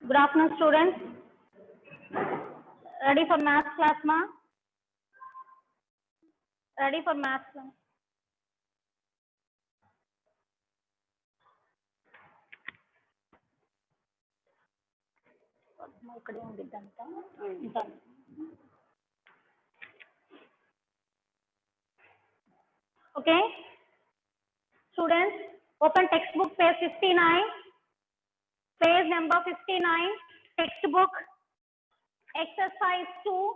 Good afternoon, students. Ready for math class, ma? Ready for math class? Okay, students, open textbook page 59, page number 59, textbook, exercise 2,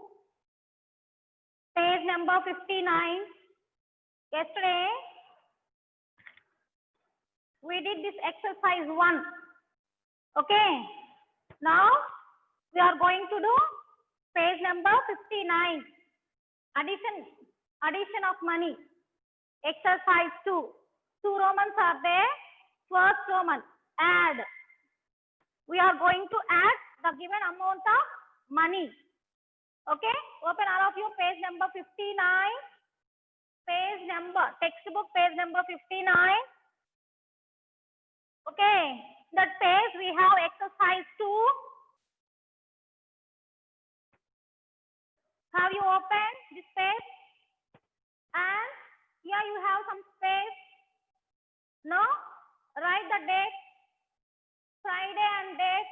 page number 59. Yesterday, we did this exercise 1. Okay, now we are going to do page number 59, addition of money, exercise 2. Two Romans are there. First Roman, add. We are going to add the given amount of money. Okay, open all of you page number 59, page number, textbook page number 59. Okay, that page we have exercise 2. Have you opened this page? And here you have some space. No? Write the date, Friday and date.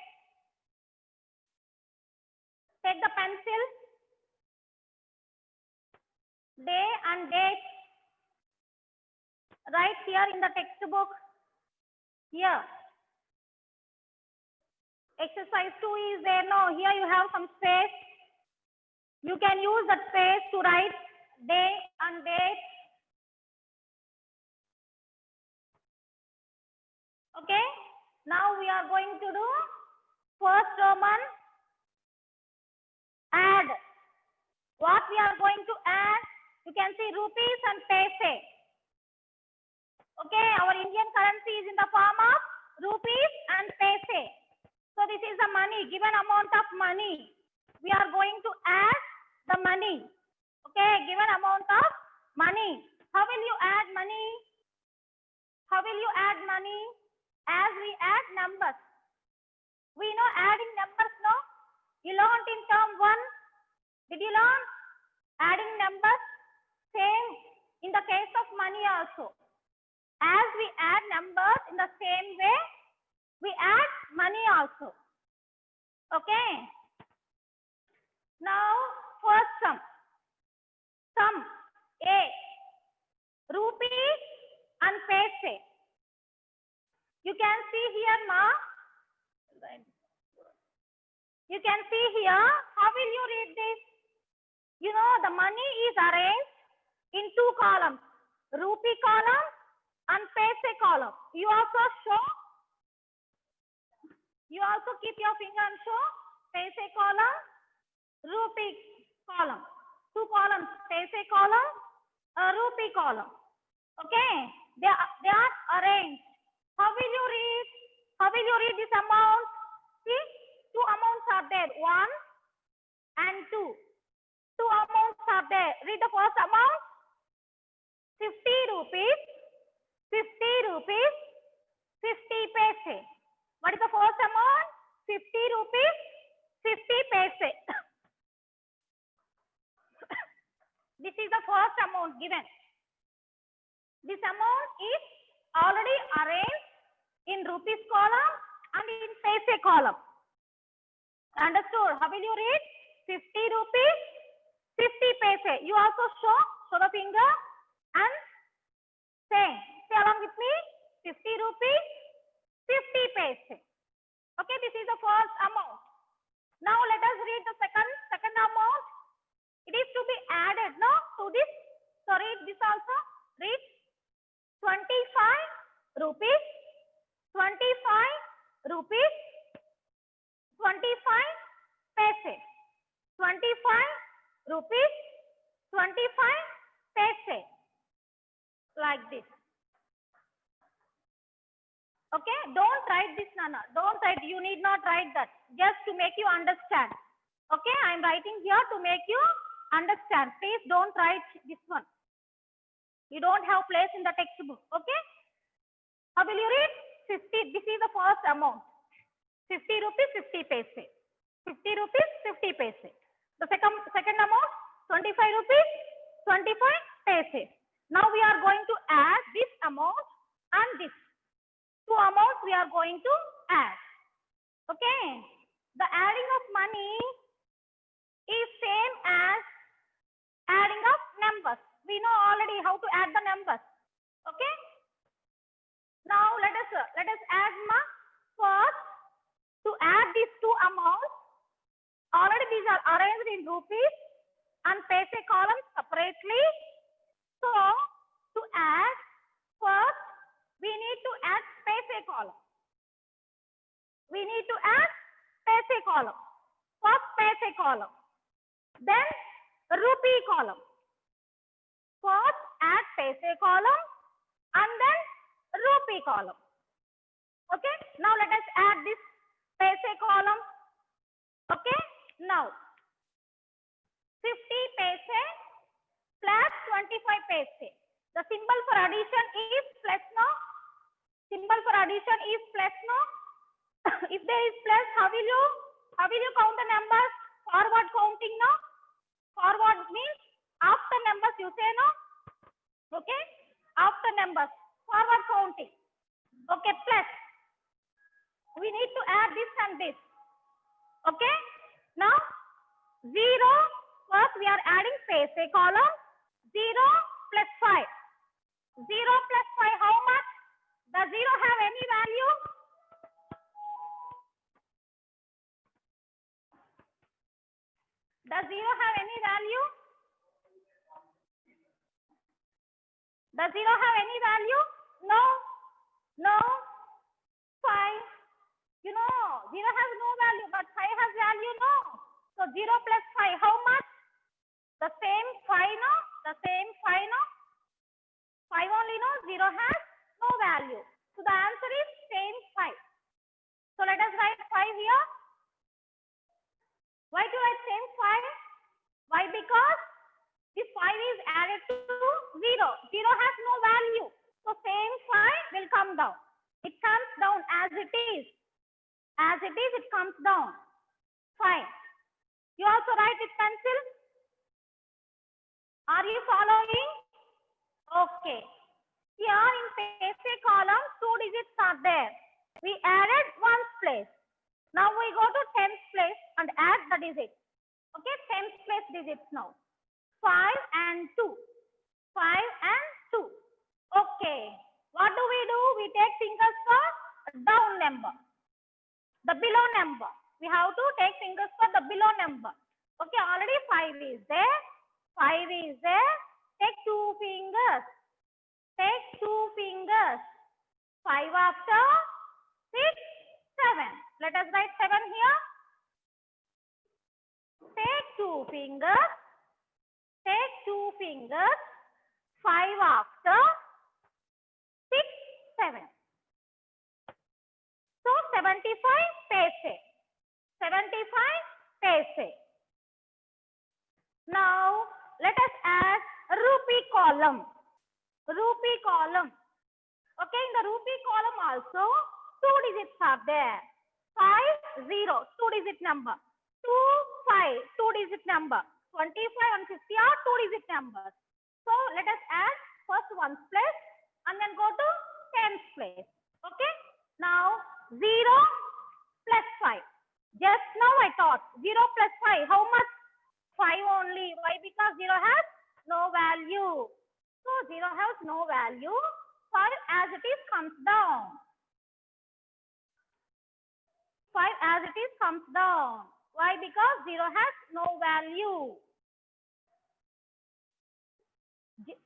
Take the pencil, day and date. Write here in the textbook. Here. Exercise 2 is there. No, here you have some space. You can use that space to write day and date. Okay. Now we are going to do first Roman, add. What we are going to add? You can see rupees and paise. Okay, our Indian currency is in the form of rupees and paise. So this is the money, given amount of money. We are going to add the money. Okay, given amount of money. How will you add money? How will you add money? As we add numbers. We know adding numbers, no? You learned in term 1. Did you learn? Adding numbers. Same in the case of money also. As we add numbers in the same way, we add money also. Okay. Now, first sum. Sum A. Rupees and paise. You can see here, ma. You can see here. How will you read this? You know, the money is arranged in 2 columns. Rupee column and paise column. You also show. You also keep your finger and show. Paise column, rupee column. 2 columns. Paise column, rupee column. Okay. They are arranged. How will you read? How will you read this amount? See, 2 amounts are there. 1 and 2. 2 amounts are there. Read the first amount. 50 rupees. 50 rupees. 50 paise. What is the first amount? 50 rupees. 50 paise. This is the first amount given. This amount is already arranged in rupees column and in paise column. Understood? How will you read? 50 rupees, 50 paise. You also show the finger and say along with me, 50 rupees, 50 paise. Okay, this is the first amount. Now let us read the second amount. It is to be added, no, to this. So read this also. Read 25 rupees, 25 rupees, 25 paise. 25 rupees, 25 paise. Like this. Okay, don't write this, Nana. Don't write. You need not write that. Just to make you understand. Okay, I am writing here to make you understand. Please don't write this one. You don't have place in the textbook. Okay. How will you read? 50. This is the first amount. 50 rupees 50 paise. 50 rupees 50 paise. The second amount 25 rupees 25 paise. Now we are going to add this amount and this. Two amounts we are going to add. Okay. The adding of money is same as adding of numbers. We know already how to add the numbers. Okay. Now let us add first. To add these two amounts, already these are arranged in rupees and paise columns separately. So to add, first we need to add paise column. We need to add paise column. First paise column, then rupee column. First add paise column and then rupee column. Okay. Now let us add this paise column. Okay. Now 50 paise plus 25 paise. The symbol for addition is plus, no? Symbol for addition is plus, no? If there is plus, how will you count the numbers? Forward counting, no? Forward means after numbers you say, no? Okay. After numbers, forward counting. Okay. Plus. We need to add this and this. Okay. Now 0. First we are adding paise column. 0 plus 5. 0 plus 5 how much? Does 0 have any value? Does 0 have any value? Does 0 have any value? No. No. 5. You know, 0 has no value, but 5 has value, no? So 0 plus 5, how much? The same 5, no? The same 5, no? 5 only, no? 0 has no value. So the answer is same 5. So let us write 5 here. Why to write same 5? Why? Because this 5 is added to 0. 0 has no value. So same 5 will come down. It comes down as it is. As it is, it comes down. Fine. You also write with pencil. Are you following? Okay. Here in paise column, 2 digits are there. We added 1's place. Now we go to 10th place and add the digits. Okay, 10th place digits now. 5 and 2. 5 and 2. Okay. What do? We take fingers for down number. The below number. We have to take fingers for the below number. Okay, already 5 is there. 5 is there. Take 2 fingers. Take 2 fingers. 5 after 6, 7. Let us write 7 here. Take 2 fingers. Take 2 fingers. 5 after 6, 7. So 75 paise. 75 paise. Now let us add rupee column. Rupee column. Okay, in the rupee column also 2 digits are there. 5, 0, 2 digit number. 2, 5, 2 digit number. 25 and 50 are 2 digit numbers. So let us add first 1's place and then go to 10th place. Okay. Now 0 plus 5. Just now I thought 0 plus 5. How much? 5 only. Why? Because 0 has no value. So 0 has no value. 5 as it is comes down. 5 as it is comes down. Why? Because 0 has no value.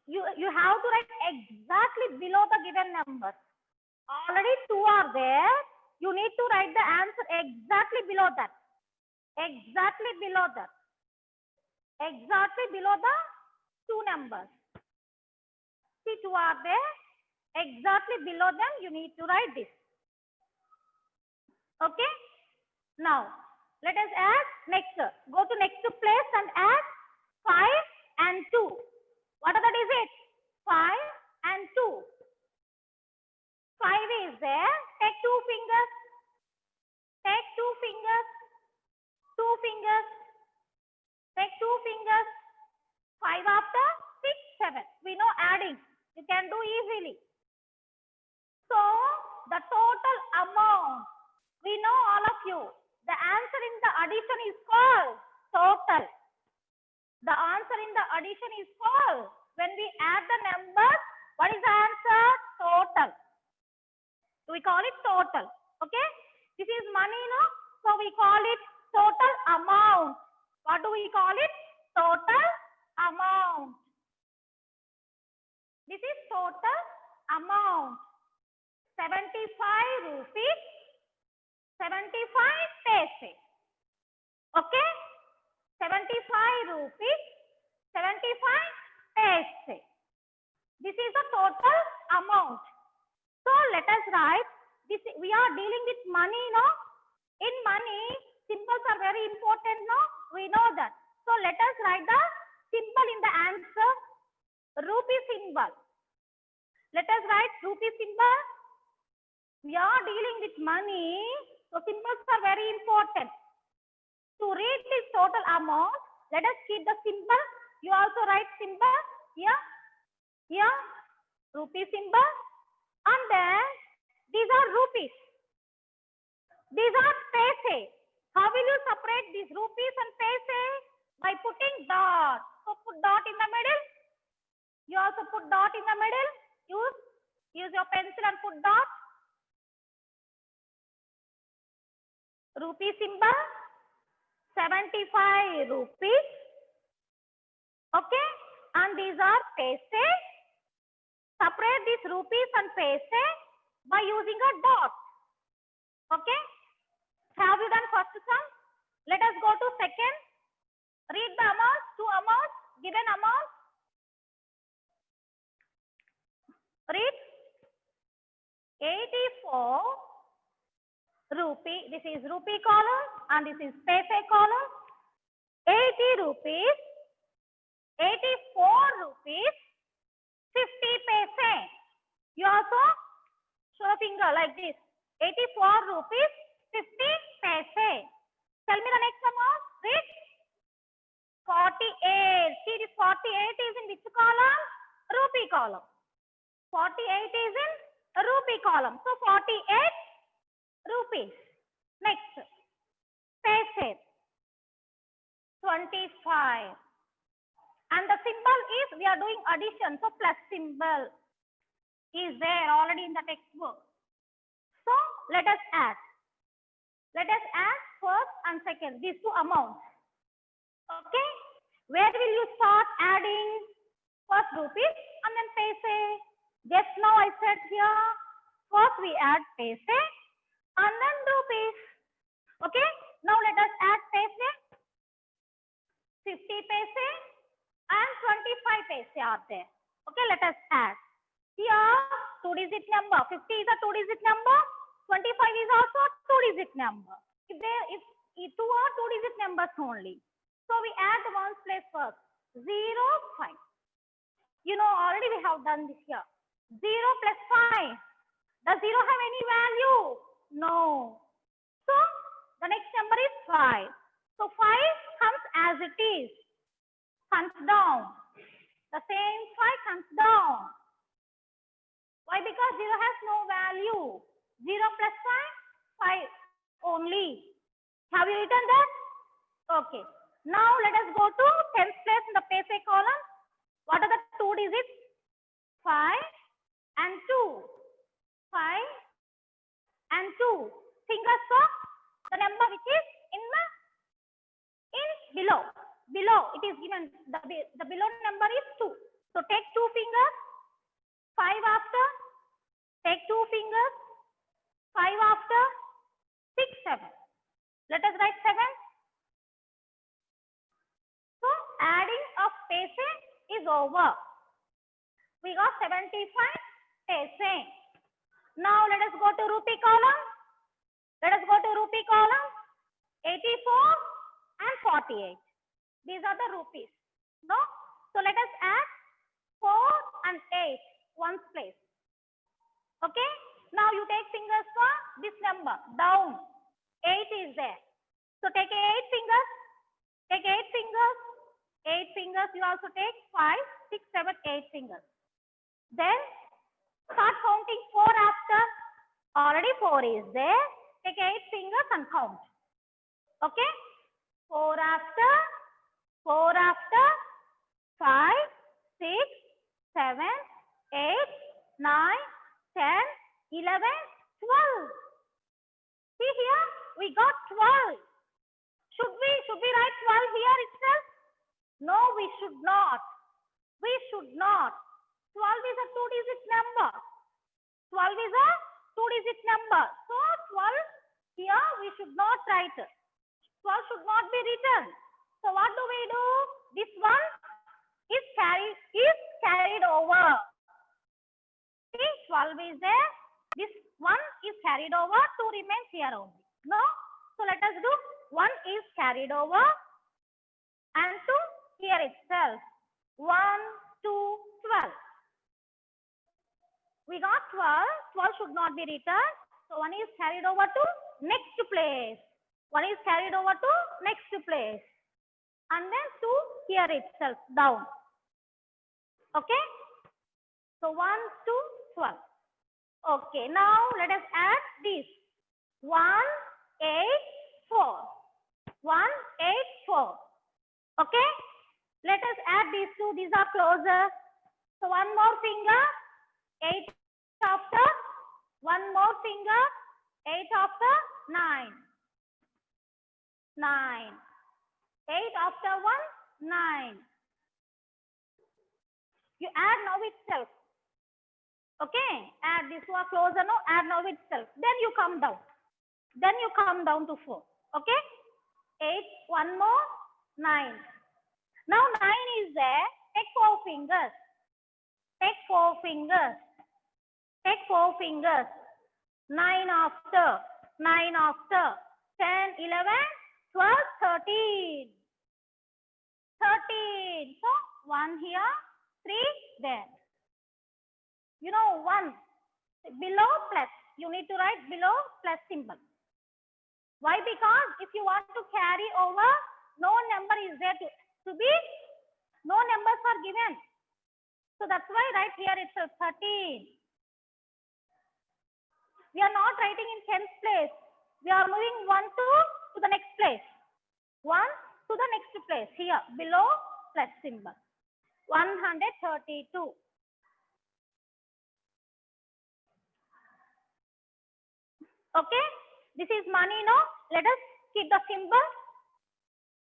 You have to write exactly below the given numbers. Already 2 are there. You need to write the answer exactly below that. Exactly below that. Exactly below the 2 numbers. See, 2 are there. Exactly below them, you need to write this. Okay. Now, let us add next. Go to next place and add 5 and 2. What are the digits? 5 and 2. 5 is there. Take 2 fingers. Take Take 2 fingers. 5 after 6, 7. We know adding. You can do easily. So, the total amount, we know all of you, the answer in the addition is called total. The answer in the addition is called, when we add the numbers, what is the answer? Total. We call it total. Okay? This is money, no? So, we call it total amount. What do we call it? Total amount. This is total amount. 75 rupees, 75 paise. Okay? 75 rupees, 75 paise. This is the total amount. So let us write this. We are dealing with money, no? In money, symbols are very important, no? We know that. So let us write the symbol in the answer. Rupee symbol. Let us write rupee symbol. We are dealing with money, so symbols are very important. To read this total amount, let us keep the symbol. You also write symbol here, here, rupee symbol, and then these are rupees. These are paise. How will you separate these rupees and paise? By putting dot. So put dot in the middle. You also put dot in the middle. Use your pencil and put dot. Rupee symbol, 75 rupees. Okay, and these are paise. Separate these rupees and paise by using a dot. Okay, have you done first sum? Let us go to second. Read the amounts, two amounts, given amount. Read 84 rupee. This is rupee column and this is paise column. 80 rupees, 84 rupees, 50 paise. You also show a finger like this. 84 rupees, 50 paise. Tell me the next amount. Read 48. See, this 48 is in which column? Rupee column. 48 is in rupee column. So 48 rupees. Next, paise, 25. And the symbol is, we are doing addition. So plus symbol is there already in the textbook. So let us add. Let us add first and second, these two amounts. Okay. Where will you start adding? First rupees and then paise. Just now I said here, first we add paise and then rupees. Okay. Now let us add paise. 50 paise and 25 paise are there. Okay. Let us add. Here, 2-digit number. 50 is a 2-digit number. 25 is also a 2-digit number. If two are 2-digit numbers only. So we add the ones place first. 0, 5. You know, already we have done this here. 0 plus 5. Does 0 have any value? No. So the next number is 5. So 5 comes as it is. Comes down. The same 5 comes down. Why? Because 0 has no value. 0 plus 5, 5 only. Have you written that? Okay. Now let us go to 10th place in the paise column. What are the 2 digits? 5 and 2. 5 and 2. Fingers of the number which is in below. Below it is given. The below number is 2. So take 2 fingers. 5 after. Take 2 fingers. 5 after. 6, 7. Let us write 7. So adding of paise is over. We got 75 paise. Now let us go to rupee column. Let us go to rupee column. 84 and 48. These are the rupees. No? So let us add 4 and 8 ones place. Okay? Now you take fingers for this number. Down. 8 is there. So take 8 fingers. Take 8 fingers. 8 fingers you also take, 5, 6, 7, 8 fingers. Then start counting 4 after. Already 4 is there. Take 8 fingers and count. Okay? 4 after, 4 after, 5, 6, 7, 8, 9, 10, 11, 12. See here, we got 12. Should we write 12 here itself? No, we should not. We should not. 12 is a 2-digit number. 12 is a 2-digit number. So 12 here we should not write. 12 should not be written. So what do we do? This one is carried over. See, 12 is there. This one is carried over. 2 remains here only. No? So let us do 1 is carried over and 2 here itself. 1, 2, 12. We got 12. 12 should not be written. So 1 is carried over to next place. 1 is carried over to next place. And then 2 here itself down. Okay? So 1 to 12. Okay, now let us add this. 1, 8, 4. 1, 8, 4. Okay? Let us add these two. These are closer. So one more finger, 8 after. One more finger, 8 after, 9. 9. 8 after 1, 9. You add now itself. Okay? Add this one closer now. Add now itself. Then you come down. Then you come down to 4. Okay? 8, one more, 9. Now 9 is there. Take 4 fingers. Take 4 fingers. Take 4 fingers. 9 after. 9 after. 10, 11, 12, 13. 13. So 1 here, 3 there. You know 1 below plus. You need to write below plus symbol. Why? Because if you want to carry over, no number is there to be, no numbers are given. So that's why right here it's 13. We are not writing in 10th place. We are moving 1 to the next place. 1 to the next place. Here below plus symbol. 132. Okay. This is money, no? Let us keep the symbol.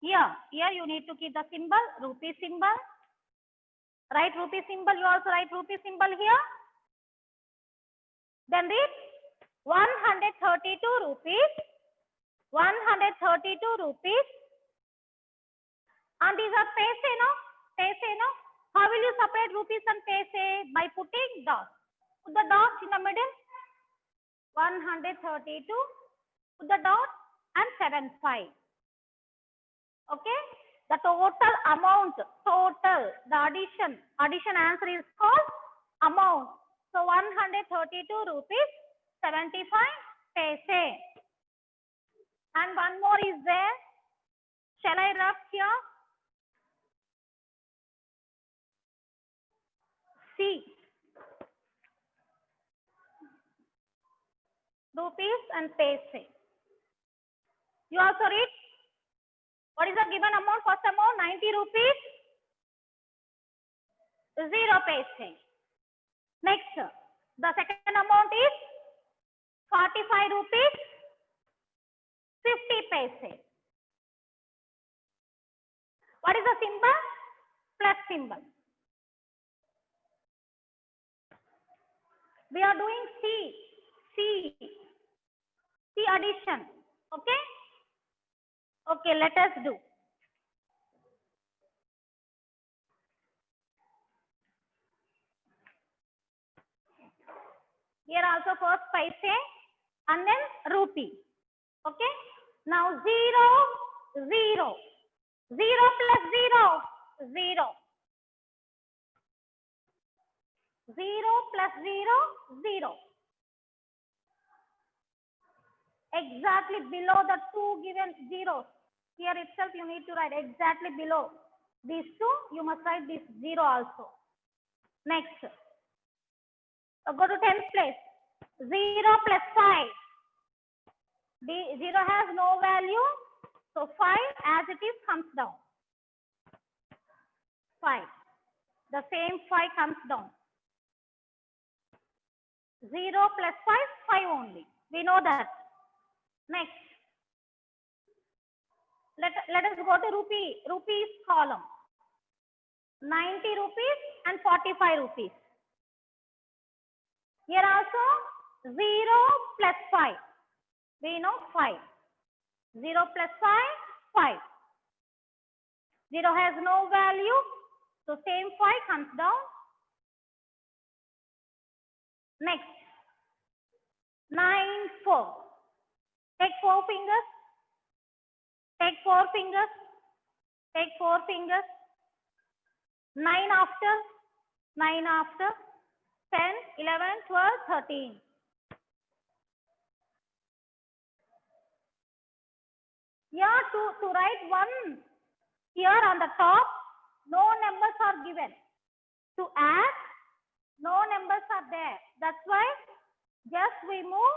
Here you need to keep the symbol, rupee symbol. Write rupee symbol. You also write rupee symbol here. Then read 132 rupees. 132 rupees. And these are paise, no? Paise, no? How will you separate rupees and paise? By putting dots. Put the dots in the middle. 132. Put the dot and 75. Okay? The total amount, total, the addition answer is called amount. So 132 rupees, 75 paise. And one more is there. Shall I write here? C. Rupees and paise. You also read. What is the given amount? First amount 90 rupees, 0 paise. Next, the second amount is 45 rupees, 50 paise. What is the symbol? Plus symbol. We are doing C addition. Okay? Okay, let us do. Here also first paise and then rupee. Okay? Now 0, 0. 0 plus 0, 0. 0 plus 0, 0. Exactly below the two given zeros. Here itself you need to write exactly below. These two, you must write this 0 also. Next, go to 10th place. 0 plus 5. The 0 has no value. So 5 as it is comes down. 5. The same 5 comes down. 0 plus 5, 5 only. We know that. Next. Let us go to rupees column. 90 rupees and 45 rupees. Here also 0 plus 5. We know 5. 0 plus 5, 5. 0 has no value. So same 5 comes down. Next. 9, 4. Take 4 fingers. Take 4 fingers. Take 4 fingers. 9 after. 9 after. 10, 11, 12, 13. Yeah, to write 1 here on the top, no numbers are given. To add, no numbers are there. That's why just we move.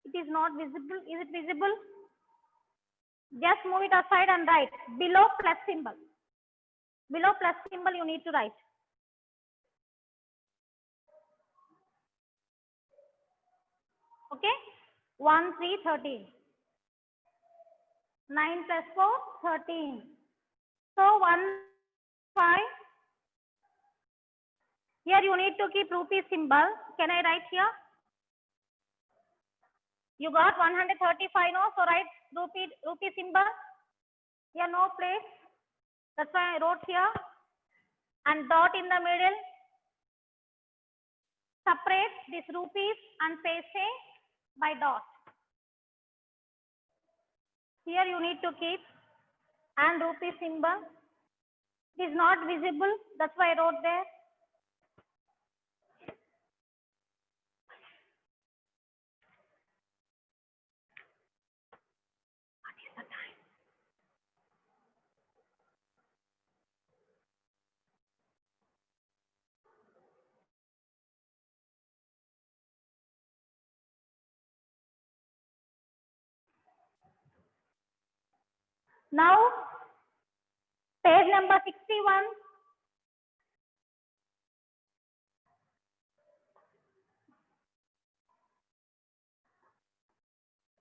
It is not visible. Is it visible? Just move it aside and write below plus symbol. Below plus symbol you need to write. Okay? 1, 3, 13. 9 plus 4, 13. So 1, 5. Here you need to keep rupee symbol. Can I write here? You got 135 no? So write rupee symbol. Here no place. That's why I wrote here. And dot in the middle. Separate this rupees and paise by dot. Here you need to keep and rupee symbol. It is not visible. That's why I wrote there. What is the time? Now, page number 61.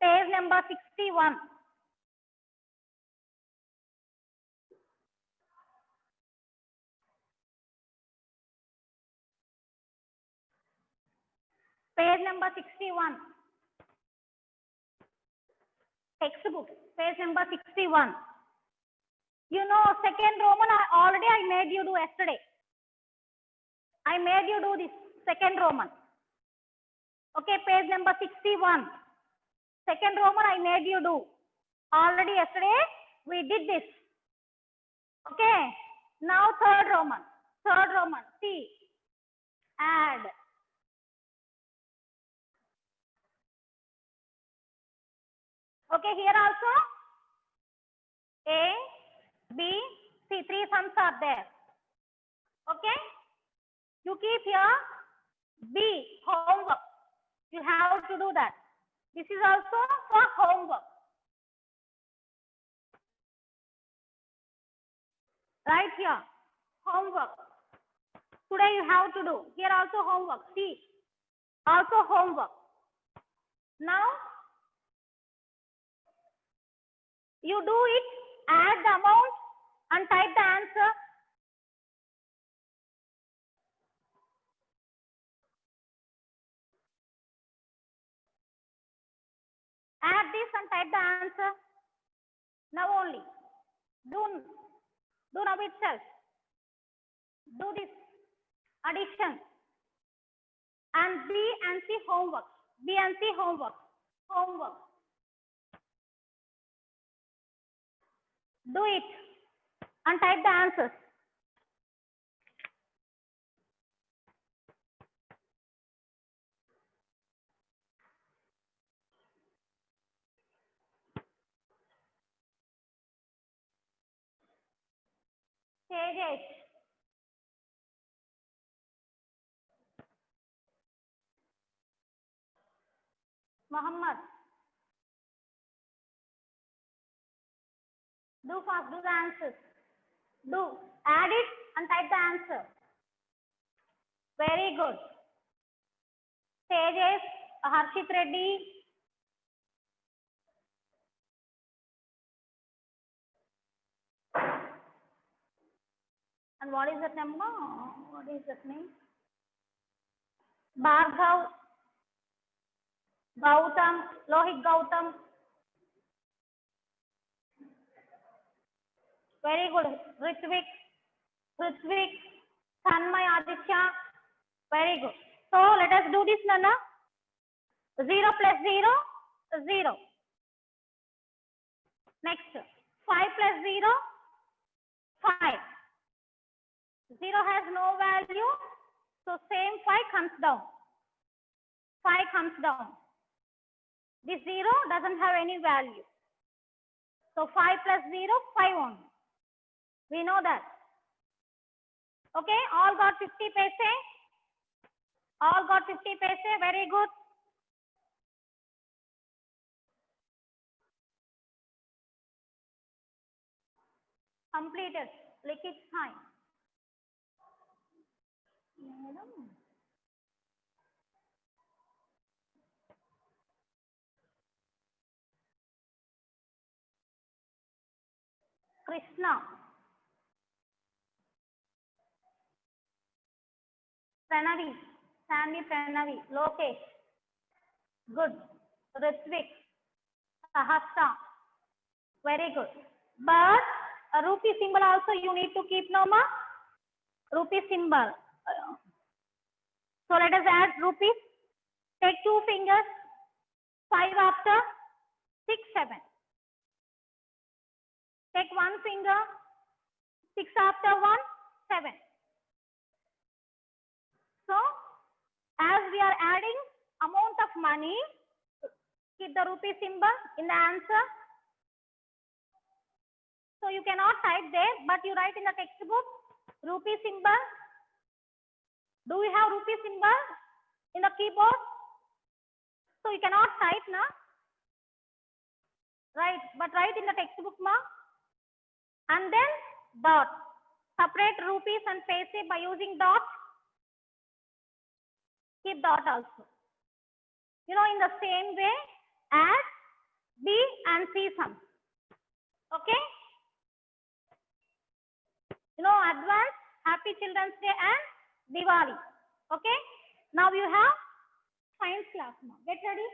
Page number 61. Page number 61. Textbook. Page number 61. You know, second Roman already I made you do yesterday. I made you do this second Roman. Okay, page number 61. Second Roman I made you do. Already yesterday we did this. Okay, now third Roman. Third Roman. See, add. Okay, here also A, B, C, 3 sums are there. Okay, you keep here B, homework. You have to do that. This is also for homework. Right here, homework. Today you have to do. Here also homework. See, also homework. Now, you do it, add the amount and type the answer. Add this and type the answer. Now only. Do now itself. Do this addition. And B and C homework. B and C homework. Homework. Do it and type the answers. Tejas. Muhammad. Do fast, do the answers. Do. Add it and type the answer. Very good. Tejas, Harshit Reddy. And what is that number? What is that name? Bhargav, Gautam, Lohit Gautam. Very good. Ritvik, Tanmay Aditya. Very good. So let us do this, Nana. 0 plus 0 is 0. Next, 5 plus 0, 5. 0 has no value, so same 5 comes down. 5 comes down. This 0 doesn't have any value. So 5 plus 0, 5 only. We know that. Okay, all got 50 paise? All got 50 paise? Very good. Completed. Liquid time. Krishna. Pranavi. Sandy Pranavi. Lokesh. Good. Ritvik. Sahasra. Very good. But a rupee symbol also you need to keep, no ma? Rupee symbol. So let us add rupees. Take 2 fingers. 5 after. 6, 7. Take 1 finger. 6 after 1, 7. So as we are adding amount of money, keep the rupee symbol in the answer. So you cannot type there, but you write in the textbook rupee symbol. Do we have rupee symbol in the keyboard? So you cannot type now. Right, but write in the textbook ma. And then dot. Separate rupees and paise by using dot. Keep dot also. You know, in the same way as B and C sums. Okay. You know, advance Happy Children's Day and Diwali. Okay. Now you have science class now. Get ready.